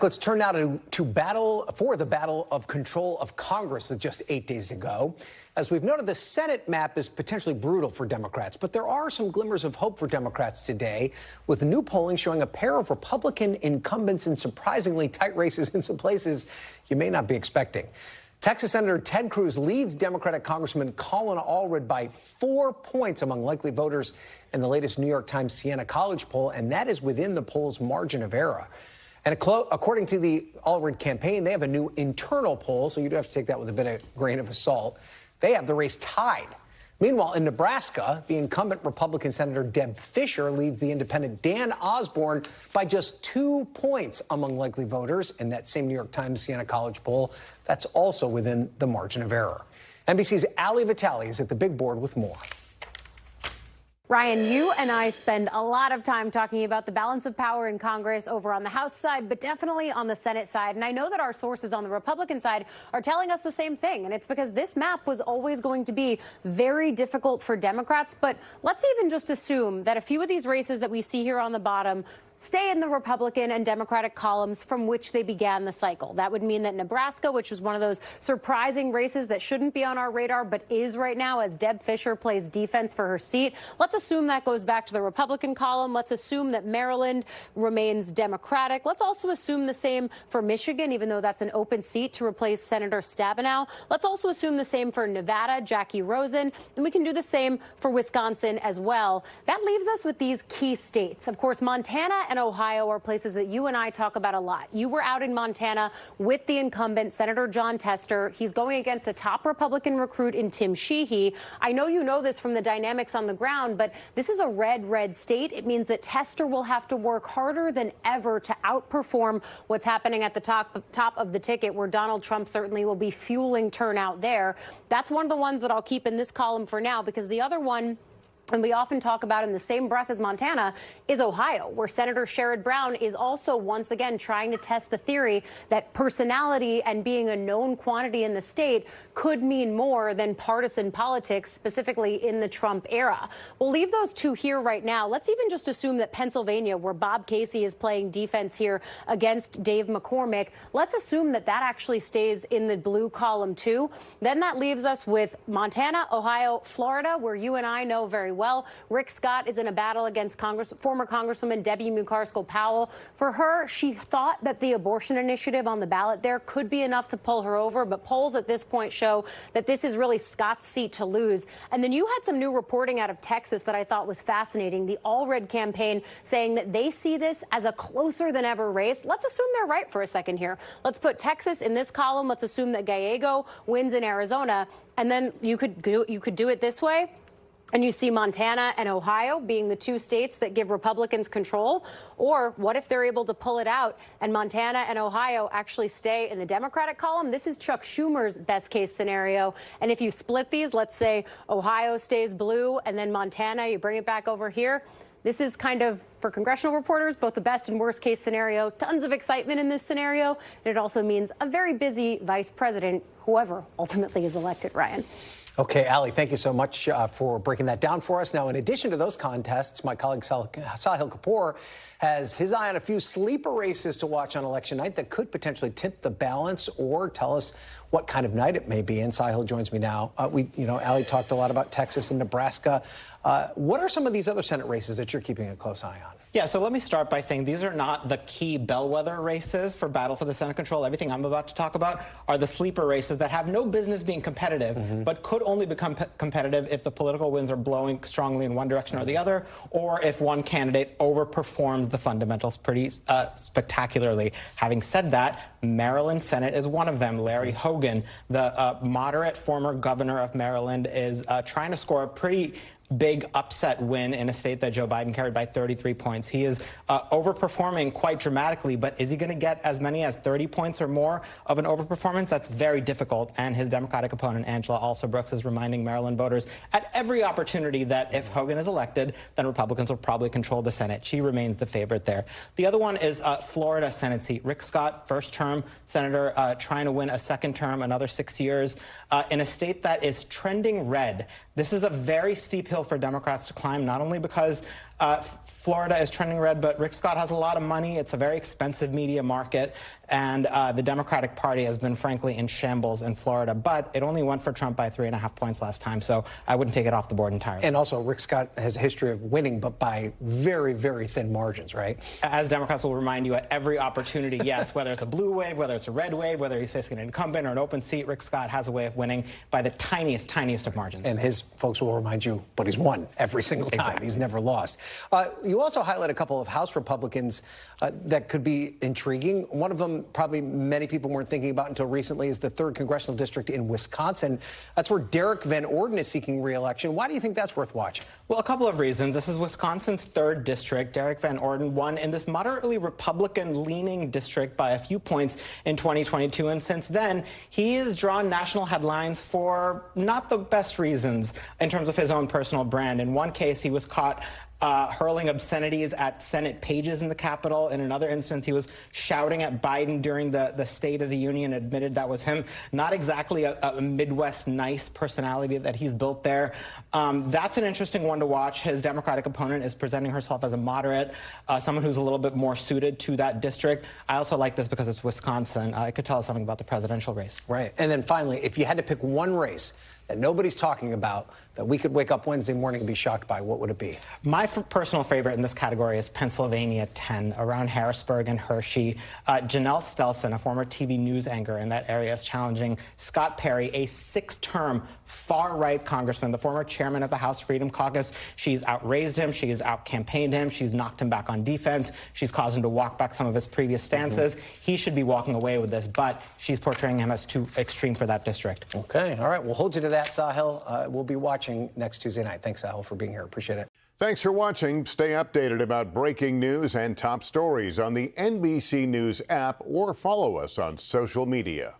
Let's turn now to the battle of control of Congress with just 8 days to go. As we've noted, the Senate map is potentially brutal for Democrats, but there are some glimmers of hope for Democrats today, with new polling showing a pair of Republican incumbents in surprisingly tight races in some places you may not be expecting. Texas Senator Ted Cruz leads Democratic Congressman Colin Allred by 4 points among likely voters in the latest New York Times Siena College poll, and that is within the poll's margin of error. And according to the Allred campaign, they have a new internal poll, so you do have to take that with a bit of grain of salt. They have the race tied. Meanwhile, in Nebraska, the incumbent Republican Senator Deb Fischer leads the independent Dan Osborne by just 2 points among likely voters in that same New York Times Siena College poll. That's also within the margin of error. NBC's Vitali is at the big board with more. Ryan, you and I spend a lot of time talking about the balance of power in Congress over on the House side, but definitely on the Senate side. And I know that our sources on the Republican side are telling us the same thing. And it's because this map was always going to be very difficult for Democrats. But let's even just assume that a few of these races that we see here on the bottom stay in the Republican and Democratic columns from which they began the cycle. That would mean that Nebraska, which was one of those surprising races that shouldn't be on our radar, but is right now as Deb Fischer plays defense for her seat. Let's assume that goes back to the Republican column. Let's assume that Maryland remains Democratic. Let's also assume the same for Michigan, even though that's an open seat to replace Senator Stabenow. Let's also assume the same for Nevada, Jackie Rosen, and we can do the same for Wisconsin as well. That leaves us with these key states. Of course, Montana and Ohio are places that you and I talk about a lot. You were out in Montana with the incumbent, Senator Jon Tester. He's going against a top Republican recruit in Tim Sheehy. I know you know this from the dynamics on the ground, but this is a red state. It means that Tester will have to work harder than ever to outperform what's happening at the top of the ticket, where Donald Trump certainly will be fueling turnout there. That's one of the ones that I'll keep in this column for now, because the other one, and we often talk about in the same breath as Montana, is Ohio, where Senator Sherrod Brown is also once again trying to test the theory that personality and being a known quantity in the state could mean more than partisan politics, specifically in the Trump era. We'll leave those two here right now. Let's even just assume that Pennsylvania, where Bob Casey is playing defense here against Dave McCormick, let's assume that that actually stays in the blue column too. Then that leaves us with Montana, Ohio, Florida, where you and I know very well. Rick Scott is in a battle against former Congresswoman Debbie Mucarsco-Powell. For her, she thought that the abortion initiative on the ballot there could be enough to pull her over, but polls at this point show that this is really Scott's seat to lose. And then you had some new reporting out of Texas that I thought was fascinating. The Allred campaign saying that they see this as a closer than ever race. Let's assume they're right for a second here. Let's put Texas in this column. Let's assume that Gallego wins in Arizona. And then you could do it this way. And you see Montana and Ohio being the two states that give Republicans control. Or what if they're able to pull it out and Montana and Ohio actually stay in the Democratic column? This is Chuck Schumer's best case scenario. And if you split these, let's say Ohio stays blue and then Montana, you bring it back over here. This is kind of, for congressional reporters, both the best and worst case scenario. Tons of excitement in this scenario. And it also means a very busy vice president, whoever ultimately is elected, Ryan. Okay, Ali, thank you so much for breaking that down for us. Now, in addition to those contests, my colleague Sahil Kapur has his eye on a few sleeper races to watch on election night that could potentially tip the balance or tell us what kind of night it may be. And Sahil joins me now. Ali talked a lot about Texas and Nebraska. What are some of these other Senate races that you're keeping a close eye on? Yeah, so let me start by saying these are not the key bellwether races for battle for the Senate control. Everything I'm about to talk about are the sleeper races that have no business being competitive, but could only become competitive if the political winds are blowing strongly in one direction or the other, or if one candidate overperforms the fundamentals pretty spectacularly. Having said that, Maryland Senate is one of them. Larry Hogan, the moderate former governor of Maryland, is trying to score a pretty big upset win in a state that Joe Biden carried by 33 points. He is overperforming quite dramatically, but is he going to get as many as 30 points or more of an overperformance? That's very difficult. And his Democratic opponent, Angela Alsobrooks, is reminding Maryland voters at every opportunity that if Hogan is elected, then Republicans will probably control the Senate. She remains the favorite there. The other one is Florida Senate seat. Rick Scott, first term senator, trying to win a second term, another 6 years, in a state that is trending red. This is a very steep hill for Democrats to climb, not only because Florida is trending red, but Rick Scott has a lot of money. It's a very expensive media market, and the Democratic Party has been, frankly, in shambles in Florida. But it only went for Trump by 3.5 points last time, so I wouldn't take it off the board entirely. And also, Rick Scott has a history of winning, but by very, very thin margins, right? As Democrats will remind you at every opportunity, yes, whether it's a blue wave, whether it's a red wave, whether he's facing an incumbent or an open seat, Rick Scott has a way of winning by the tiniest, tiniest of margins. And his folks will remind you, but he's won every single time. Exactly. He's never lost. You also highlight a couple of House Republicans that could be intriguing. One of them, probably many people weren't thinking about until recently, is the 3rd Congressional District in Wisconsin. That's where Derek Van Orden is seeking re-election. Why do you think that's worth watching? Well, a couple of reasons. This is Wisconsin's 3rd district. Derek Van Orden won in this moderately Republican-leaning district by a few points in 2022, and since then, he has drawn national headlines for not the best reasons in terms of his own personal brand. In one case, he was caught hurling obscenities at Senate pages in the Capitol. In another instance, he was shouting at Biden during the State of the Union, admitted that was him. Not exactly a Midwest nice personality that he's built there. That's an interesting one to watch. His Democratic opponent is presenting herself as a moderate, someone who's a little bit more suited to that district. I also like this because it's Wisconsin. It could tell us something about the presidential race. Right. And then finally, if you had to pick one race that nobody's talking about, that we could wake up Wednesday morning and be shocked by, what would it be? My personal favorite in this category is Pennsylvania 10, around Harrisburg and Hershey. Janelle Stelson, a former TV news anchor in that area, is challenging Scott Perry, a 6-term far-right congressman, the former chairman of the House Freedom Caucus. She's outraised him. She's out-campaigned him. She's knocked him back on defense. She's caused him to walk back some of his previous stances. He should be walking away with this, but she's portraying him as too extreme for that district. Okay. All right. We'll hold you to that, Sahil. We'll be watching next Tuesday night. Thanks, Sahil, for being here. Appreciate it. Thanks for watching. Stay updated about breaking news and top stories on the NBC News app or follow us on social media.